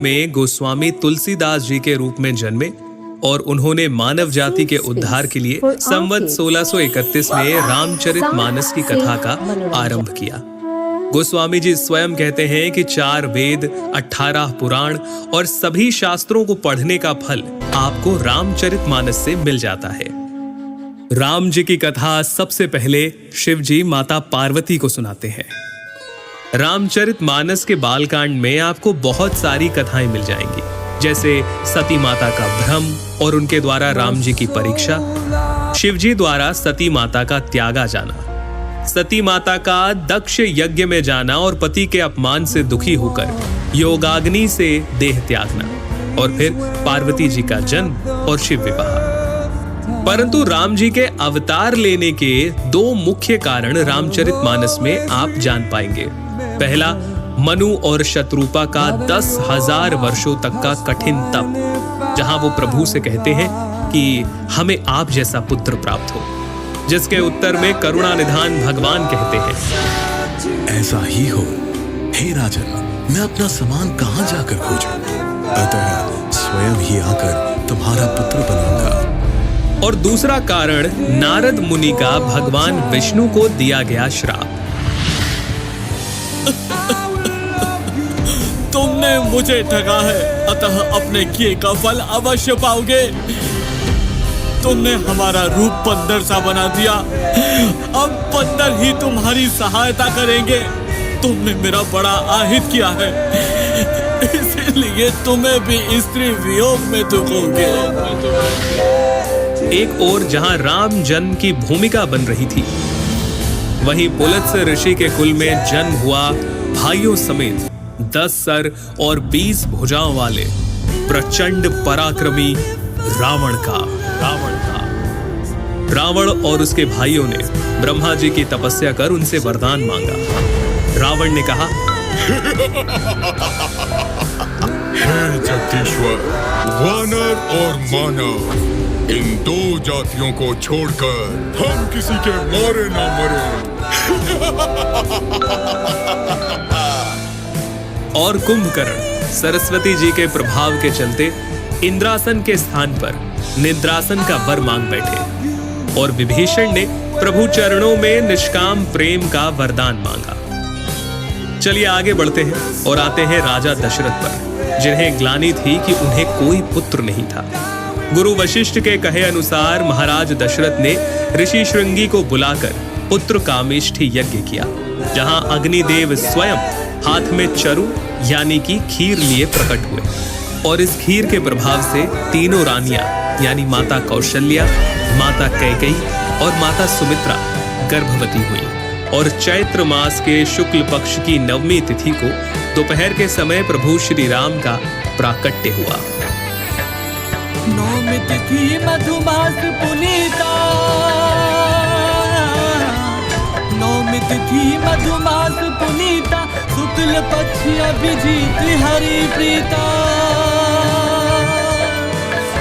में गोस्वामी तुलसीदास जी के रूप में जन्मे और उन्होंने मानव जाति के उद्धार के लिए संवत 1631 में रामचरितमानस की कथा का आरंभ किया। गोस्वामी जी स्वयं कहते हैं कि 4 वेद, 18 पुराण और सभी शास्त्रों को पढ़ने का फल आपको रामचरितमानस से मिल जाता है। राम जी की कथा सबसे पहले शिव जी माता पार्वती को सुनाते हैं। रामचरितमानस के बालकांड में आपको बहुत सारी कथाएं मिल जाएंगी, जैसे सती माता का भ्रम और उनके द्वारा राम जी की परीक्षा, शिवजी द्वारा सती माता का त्यागा जाना, सती माता का दक्ष यज्ञ में जाना और पति के अपमान से दुखी होकर योगाग्नि से देह त्यागना, और फिर पार्वती जी का जन्म और शिव विवाह। परंतु राम जी के अवतार लेने के 2 मुख्य कारण रामचरितमानस में आप जान पाएंगे। पहला, मनु और शत्रुपा का 10,000 वर्षों तक का कठिन तप, जहां वो प्रभु से कहते हैं कि हमें आप जैसा पुत्र प्राप्त हो, जिसके उत्तर में करुणा निधान भगवान कहते हैं, ऐसा ही हो हे राजन, मैं अपना सामान कहां जाकर खोजूं? अतः स्वयं ही आकर तुम्हारा पुत्र बनूंगा। और दूसरा कारण नारद मुनि का भगवान विष्णु को दिया गया श्राप। तुमने मुझे ठगा है, अतः अपने किए का फल अवश्य पाओगे। तुमने हमारा रूप बंदर सा बना दिया, अब बंदर ही तुम्हारी सहायता करेंगे। तुमने मेरा बड़ा आहित किया है, इसलिए तुम्हें भी स्त्री वियोग में दुखोगे। एक ओर जहां राम जन्म की भूमिका बन रही थी, वहीं पुलत्स ऋषि के कुल में जन्म हुआ भाइयों समेत 10 सर और 20 भुजाओं वाले प्रचंड पराक्रमी रावण और उसके भाइयों ने ब्रह्मा जी की तपस्या कर उनसे वरदान मांगा। रावण ने कहा, हे जगदीश्वर, वानर और मानव, इन 2 जातियों को छोड़कर हम किसी के मारे ना मरे। और कुंभकर्ण सरस्वती जी के प्रभाव के चलते इंद्रासन के स्थान पर निद्रासन का वर मांग बैठे, और विभीषण ने प्रभु चरणों में निष्काम प्रेम का वरदान मांगा। चलिए आगे बढ़ते हैं और आते हैं राजा दशरथ पर, जिन्हें ग्लानि थी कि उन्हें कोई पुत्र नहीं था। गुरु वशिष्ठ के कहे अनुसार महाराज दशरथ ने ऋषि श्रृंगी को बुलाकर पुत्र कामेष्ठी यज्ञ किया, जहां अग्निदेव स्वयं हाथ में चरु यानी कि खीर लिए प्रकट हुए, और इस खीर के प्रभाव से तीनों रानियां यानी माता कौशल्या, माता कैकेयी और माता सुमित्रा गर्भवती हुई, और चैत्र मास के शुक्ल पक्ष की 9वीं तिथि को दोपहर के समय प्रभु श्री राम का प्राकट्य हुआ। 9वीं तिथि मधुमास पुनीता, 9वीं तिथि मधुमास पुनीता, शुक्ल पक्ष अभिजीत हरि प्रीता,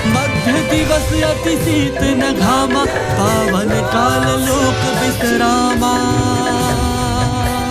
मध्य दिवस अति शीत न घामा, पावन काल लोक विश्रामा।